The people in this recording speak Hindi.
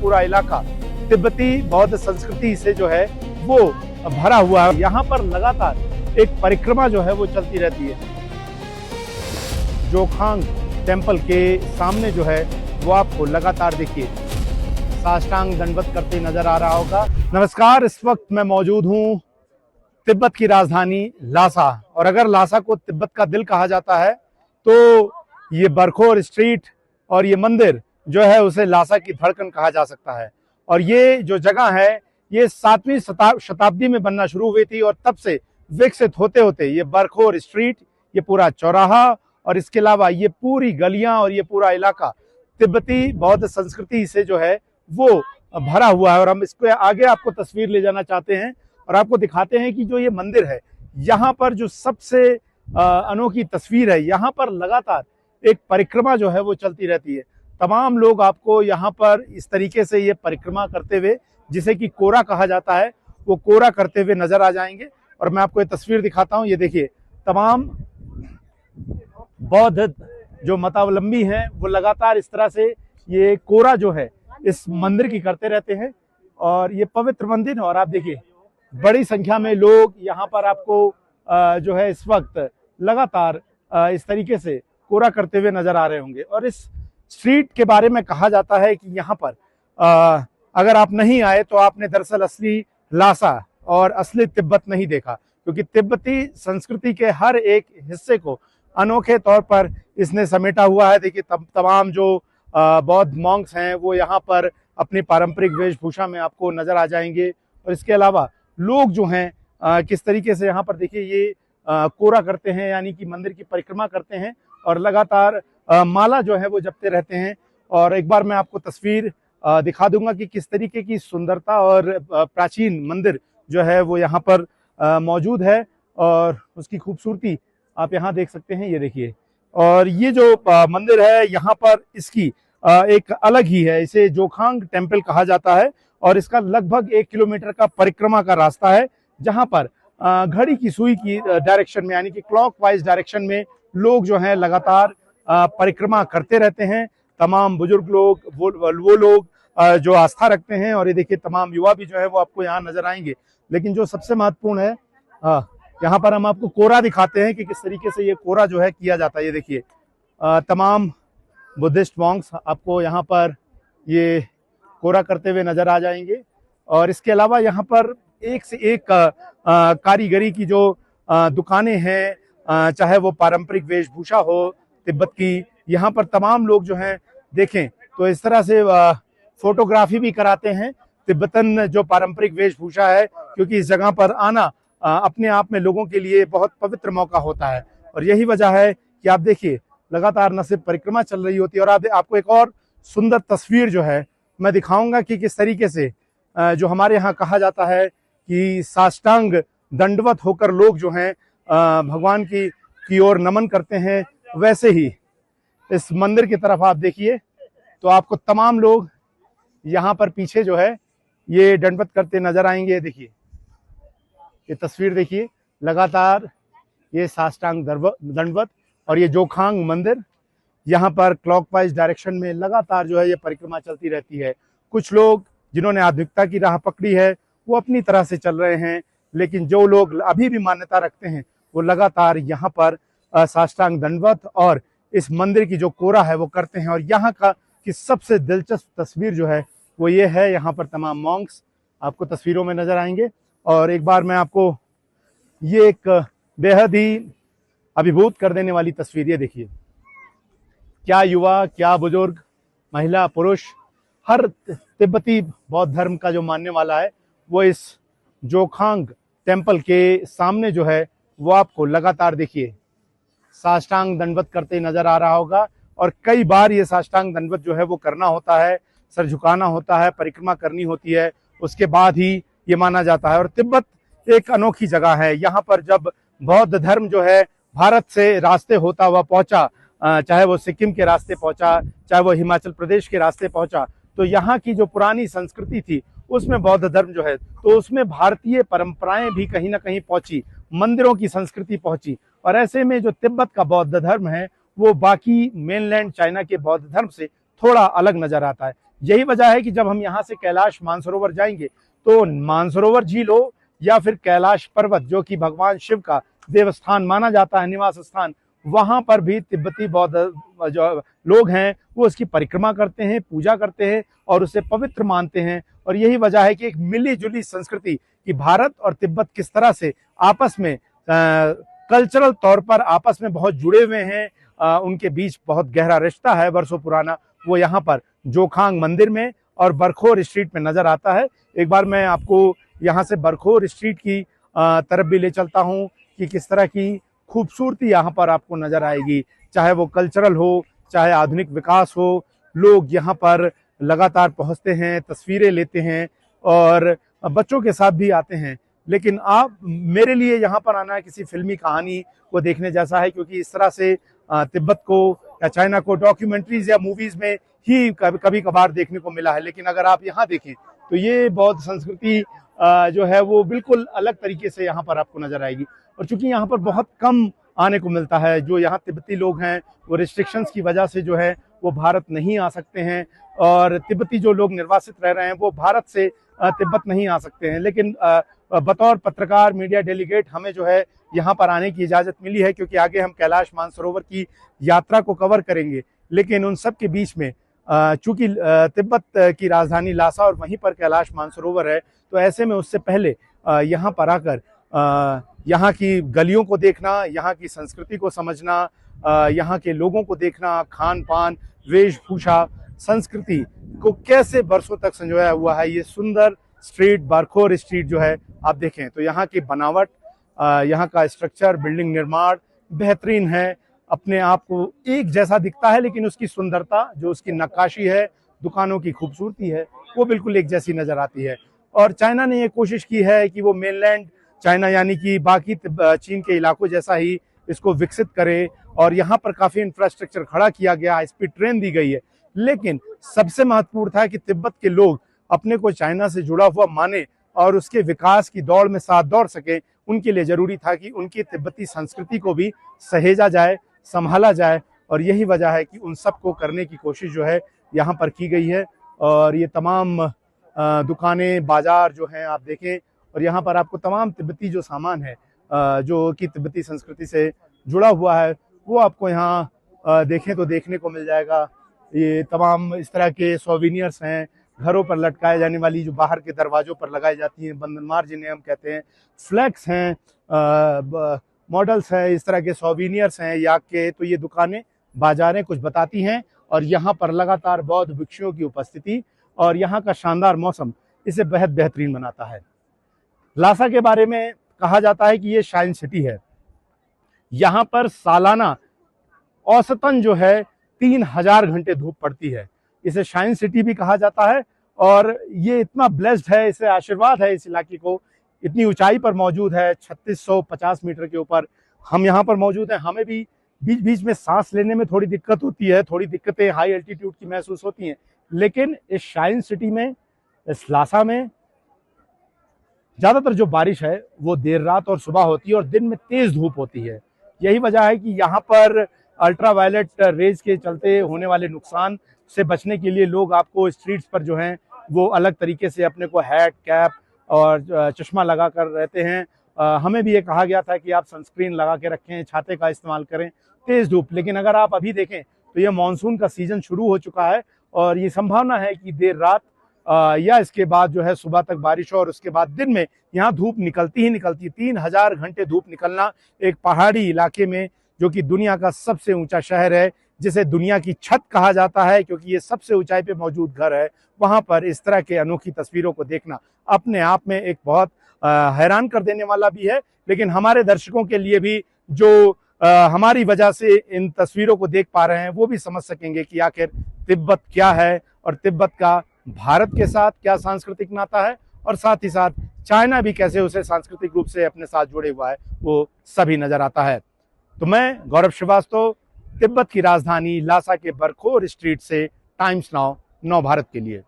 पूरा इलाका तिब्बती बौद्ध संस्कृति से जो है वो भरा हुआ है। यहाँ पर लगातार एक परिक्रमा जो है वो चलती रहती है। जोखांग टेम्पल के सामने जो है वो आपको लगातार देखिए साष्टांग दंडवत करते नजर आ रहा होगा। नमस्कार, इस वक्त मैं मौजूद हूँ तिब्बत की राजधानी लासा, और अगर लासा को तिब्बत का दिल कहा जाता है तो ये बरखोर स्ट्रीट और ये मंदिर जो है उसे लासा की धड़कन कहा जा सकता है। और ये जो जगह है ये 7वीं शताब्दी में बनना शुरू हुई थी, और तब से विकसित होते होते ये बरखोर स्ट्रीट, ये पूरा चौराहा और इसके अलावा ये पूरी गलियां और ये पूरा इलाका तिब्बती बौद्ध संस्कृति से जो है वो भरा हुआ है। और हम इसको आगे आपको तस्वीर ले जाना चाहते हैं और आपको दिखाते हैं कि जो ये मंदिर है, यहाँ पर जो सबसे अनोखी तस्वीर है, यहाँ पर लगातार एक परिक्रमा जो है वो चलती रहती है। तमाम लोग आपको यहाँ पर इस तरीके से ये परिक्रमा करते हुए, जिसे कि कोरा कहा जाता है, वो कोरा करते हुए नजर आ जाएंगे। और मैं आपको ये तस्वीर दिखाता हूँ। ये देखिए तमाम बौद्ध जो मतावलंबी हैं वो लगातार इस तरह से ये कोरा जो है इस मंदिर की करते रहते हैं। और ये पवित्र मंदिर, और आप देखिए बड़ी संख्या में लोग यहाँ पर आपको जो है इस वक्त लगातार इस तरीके से कोरा करते हुए नजर आ रहे होंगे। और इस स्ट्रीट के बारे में कहा जाता है कि यहाँ पर अगर आप नहीं आए तो आपने दरअसल असली लासा और असली तिब्बत नहीं देखा, क्योंकि तिब्बती संस्कृति के हर एक हिस्से को अनोखे तौर पर इसने समेटा हुआ है। देखिए तमाम जो बौद्ध मॉन्क्स हैं वो यहाँ पर अपनी पारंपरिक वेशभूषा में आपको नजर आ जाएंगे। और इसके अलावा लोग जो हैं किस तरीके से यहाँ पर देखिए ये कोरा करते हैं, यानी कि मंदिर की परिक्रमा करते हैं और लगातार माला जो है वो जपते रहते हैं। और एक बार मैं आपको तस्वीर दिखा दूंगा कि किस तरीके की सुंदरता और प्राचीन मंदिर जो है वो यहाँ पर मौजूद है, और उसकी खूबसूरती आप यहाँ देख सकते हैं। ये देखिए, और ये जो मंदिर है यहाँ पर इसकी एक अलग ही है, इसे जोखांग टेम्पल कहा जाता है। और इसका लगभग 1 किलोमीटर का परिक्रमा का रास्ता है, जहाँ पर घड़ी की सुई की डायरेक्शन में, यानी कि क्लॉकवाइज डायरेक्शन में लोग जो हैं लगातार परिक्रमा करते रहते हैं। तमाम बुजुर्ग लोग, वो लोग जो आस्था रखते हैं, और ये देखिए तमाम युवा भी जो है वो आपको यहाँ नजर आएंगे। लेकिन जो सबसे महत्वपूर्ण है, यहाँ पर हम आपको कोरा दिखाते हैं कि किस तरीके से ये कोरा जो है किया जाता है। ये देखिए तमाम बुद्धिस्ट मॉन्क्स आपको यहाँ पर ये कोरा करते हुए नजर आ जाएंगे। और इसके अलावा यहाँ पर एक से एक कारीगरी की जो दुकानें हैं, चाहे वो पारंपरिक वेशभूषा हो तिब्बत की, यहाँ पर तमाम लोग जो हैं देखें तो इस तरह से फोटोग्राफी भी कराते हैं तिब्बतन जो पारंपरिक वेशभूषा है, क्योंकि इस जगह पर आना अपने आप में लोगों के लिए बहुत पवित्र मौका होता है। और यही वजह है कि आप देखिए लगातार न सिर्फ परिक्रमा चल रही होती है, और आपको एक और सुंदर तस्वीर जो है मैं दिखाऊंगा कि किस तरीके से जो हमारे यहाँ कहा जाता है कि साष्टांग दंडवत होकर लोग जो हैं भगवान की ओर नमन करते हैं, वैसे ही इस मंदिर की तरफ आप देखिए तो आपको तमाम लोग यहाँ पर पीछे जो है ये दंडवत करते नजर आएंगे। देखिए ये तस्वीर देखिए, लगातार ये साष्टांग दंडवत और ये जोखांग मंदिर, यहाँ पर क्लॉकवाइज डायरेक्शन में लगातार जो है ये परिक्रमा चलती रहती है। कुछ लोग जिन्होंने आध्यात्मिकता की राह पकड़ी है वो अपनी तरह से चल रहे हैं, लेकिन जो लोग अभी भी मान्यता रखते हैं वो लगातार यहाँ पर साष्टांग दंडवत और इस मंदिर की जो कोरा है वो करते हैं। और यहाँ का की सबसे दिलचस्प तस्वीर जो है वो ये है, यहाँ पर तमाम मॉन्क्स आपको तस्वीरों में नजर आएंगे। और एक बार मैं आपको ये एक बेहद ही अभिभूत कर देने वाली तस्वीर, ये देखिए क्या युवा, क्या बुजुर्ग, महिला, पुरुष, हर तिब्बती बौद्ध धर्म का जो मानने वाला है वो इस जोखांग टेम्पल के सामने जो है वो आपको लगातार देखिए साष्टांग दंडवत करते नजर आ रहा होगा। और कई बार ये साष्टांग दंडवत जो है वो करना होता है, सर झुकाना होता है, परिक्रमा करनी होती है, उसके बाद ही ये माना जाता है। और तिब्बत एक अनोखी जगह है, यहाँ पर जब बौद्ध धर्म जो है भारत से रास्ते होता हुआ पहुंचा, चाहे वो सिक्किम के रास्ते पहुंचा, चाहे वो हिमाचल प्रदेश के रास्ते पहुंचा, तो यहाँ की जो पुरानी संस्कृति थी उसमें बौद्ध धर्म जो है तो उसमें भारतीय परंपराएं भी कहीं ना कहीं पहुंची, मंदिरों की संस्कृति पहुंची। और ऐसे में जो तिब्बत का बौद्ध धर्म है वो बाकी मेनलैंड चाइना के बौद्ध धर्म से थोड़ा अलग नजर आता है। यही वजह है कि जब हम यहाँ से कैलाश मानसरोवर जाएंगे तो मानसरोवर झील हो या फिर कैलाश पर्वत, जो कि भगवान शिव का देवस्थान माना जाता है, निवास स्थान, वहां पर भी तिब्बती बौद्ध जो लोग हैं वो उसकी परिक्रमा करते हैं, पूजा करते हैं और उसे पवित्र मानते हैं। और यही वजह है कि एक मिली जुली संस्कृति कि भारत और तिब्बत किस तरह से आपस में कल्चरल तौर पर आपस में बहुत जुड़े हुए हैं, उनके बीच बहुत गहरा रिश्ता है वर्षों पुराना, वो यहाँ पर जोखांग मंदिर में और बरखोर स्ट्रीट में नजर आता है। एक बार मैं आपको यहाँ से बरखोर स्ट्रीट की तरफ भी ले चलता हूँ कि किस तरह की खूबसूरती यहाँ पर आपको नजर आएगी, चाहे वो कल्चरल हो, चाहे आधुनिक विकास हो। लोग यहाँ पर लगातार पहुँचते हैं, तस्वीरें लेते हैं और बच्चों के साथ भी आते हैं। लेकिन आप मेरे लिए यहाँ पर आना किसी फिल्मी कहानी को देखने जैसा है, क्योंकि इस तरह से तिब्बत को या चाइना को डॉक्यूमेंट्रीज या मूवीज में ही कभी कभार देखने को मिला है। लेकिन अगर आप यहाँ देखें तो ये बौद्ध संस्कृति जो है वो बिल्कुल अलग तरीके से यहाँ पर आपको नजर आएगी। और चूंकि यहाँ पर बहुत कम आने को मिलता है, जो यहाँ तिब्बती लोग हैं वो रिस्ट्रिक्शंस की वजह से जो है वो भारत नहीं आ सकते हैं, और तिब्बती जो लोग निर्वासित रह रहे हैं वो भारत से तिब्बत नहीं आ सकते हैं। लेकिन बतौर पत्रकार, मीडिया डेलीगेट हमें जो है यहाँ पर आने की इजाज़त मिली है, क्योंकि आगे हम कैलाश मानसरोवर की यात्रा को कवर करेंगे। लेकिन उन सब के बीच में चूंकि तिब्बत की राजधानी लासा और वहीं पर कैलाश मानसरोवर है, तो ऐसे में उससे पहले यहाँ पर आकर यहाँ की गलियों को देखना, यहाँ की संस्कृति को समझना, यहाँ के लोगों को देखना, खान पान, वेशभूषा, संस्कृति को कैसे बरसों तक संजोया हुआ है। ये सुंदर स्ट्रीट, बरखोर स्ट्रीट जो है आप देखें तो यहाँ की बनावट, यहाँ का स्ट्रक्चर, बिल्डिंग निर्माण बेहतरीन है, अपने आप को एक जैसा दिखता है, लेकिन उसकी सुंदरता, जो उसकी नक्काशी है, दुकानों की खूबसूरती है, वो बिल्कुल एक जैसी नजर आती है। और चाइना ने ये कोशिश की है कि वो मेनलैंड चाइना यानी कि बाकी चीन के इलाकों जैसा ही इसको विकसित करे, और यहाँ पर काफी इंफ्रास्ट्रक्चर खड़ा किया गया, हाई स्पीड ट्रेन दी गई है। लेकिन सबसे महत्वपूर्ण था कि तिब्बत के लोग अपने को चाइना से जुड़ा हुआ माने और उसके विकास की दौड़ में साथ दौड़ सके। उनके लिए जरूरी था कि उनकी तिब्बती संस्कृति को भी सहेजा जाए, संभाला जाए, और यही वजह है कि उन सब को करने की कोशिश जो है यहाँ पर की गई है। और ये तमाम दुकानें, बाजार जो हैं आप देखें, और यहाँ पर आपको तमाम तिब्बती जो सामान है जो कि तिब्बती संस्कृति से जुड़ा हुआ है वो आपको यहाँ देखें तो देखने को मिल जाएगा। ये तमाम इस तरह के सोविनियर्स हैं, घरों पर लटकाए जाने वाली, जो बाहर के दरवाजों पर लगाई जाती हैं, बंधनमार जिन्हें हम कहते हैं, फ्लैग्स हैं, मॉडल्स हैं, इस तरह के सोविनियर्स हैं याक के। तो ये दुकानें, बाजारें कुछ बताती हैं, और यहाँ पर लगातार बौद्ध भिक्षुओं की उपस्थिति और यहाँ का शानदार मौसम इसे बेहद बेहतरीन बनाता है। लासा के बारे में कहा जाता है कि ये शाइन सिटी है। यहाँ पर सालाना औसतन जो है 3000 घंटे धूप पड़ती है। इसे शाइन सिटी भी कहा जाता है, और ये इतना ब्लेस्ड है, इसे आशीर्वाद है इस इलाके को। इतनी ऊंचाई पर मौजूद है, 3650 मीटर के ऊपर हम यहाँ पर मौजूद हैं। हमें भी बीच बीच में सांस लेने में थोड़ी दिक्कत होती है, थोड़ी दिक्कतें हाई एल्टीट्यूड की महसूस होती हैं। लेकिन इस शाइन सिटी में, इस लासा में ज्यादातर जो बारिश है वो देर रात और सुबह होती है, और दिन में तेज धूप होती है। यही वजह है कि यहाँ पर अल्ट्रावायलेट रेज के चलते होने वाले नुकसान से बचने के लिए लोग आपको स्ट्रीट्स पर जो हैं वो अलग तरीके से अपने को हैट, कैप और चश्मा लगा कर रहते हैं। हमें भी ये कहा गया था कि आप सनस्क्रीन लगा के रखें, छाते का इस्तेमाल करें, तेज धूप। लेकिन अगर आप अभी देखें तो ये मानसून का सीजन शुरू हो चुका है, और ये संभावना है कि देर रात या इसके बाद जो है सुबह तक बारिश हो, और उसके बाद दिन में यहाँ धूप निकलती ही निकलती। 3000 घंटे धूप निकलना एक पहाड़ी इलाके में, जो कि दुनिया का सबसे ऊंचा शहर है, जिसे दुनिया की छत कहा जाता है क्योंकि ये सबसे ऊंचाई पे मौजूद घर है, वहां पर इस तरह के अनोखी तस्वीरों को देखना अपने आप में एक बहुत हैरान कर देने वाला भी है। लेकिन हमारे दर्शकों के लिए भी, जो हमारी वजह से इन तस्वीरों को देख पा रहे हैं, वो भी समझ सकेंगे कि आखिर तिब्बत क्या है, और तिब्बत का भारत के साथ क्या सांस्कृतिक नाता है, और साथ ही साथ चाइना भी कैसे उसे सांस्कृतिक रूप से अपने साथ जुड़े हुआ है, वो सभी नजर आता है। तो मैं गौरव श्रीवास्तव, तिब्बत की राजधानी लासा के बरखोर स्ट्रीट से टाइम्स नाउ नव भारत के लिए।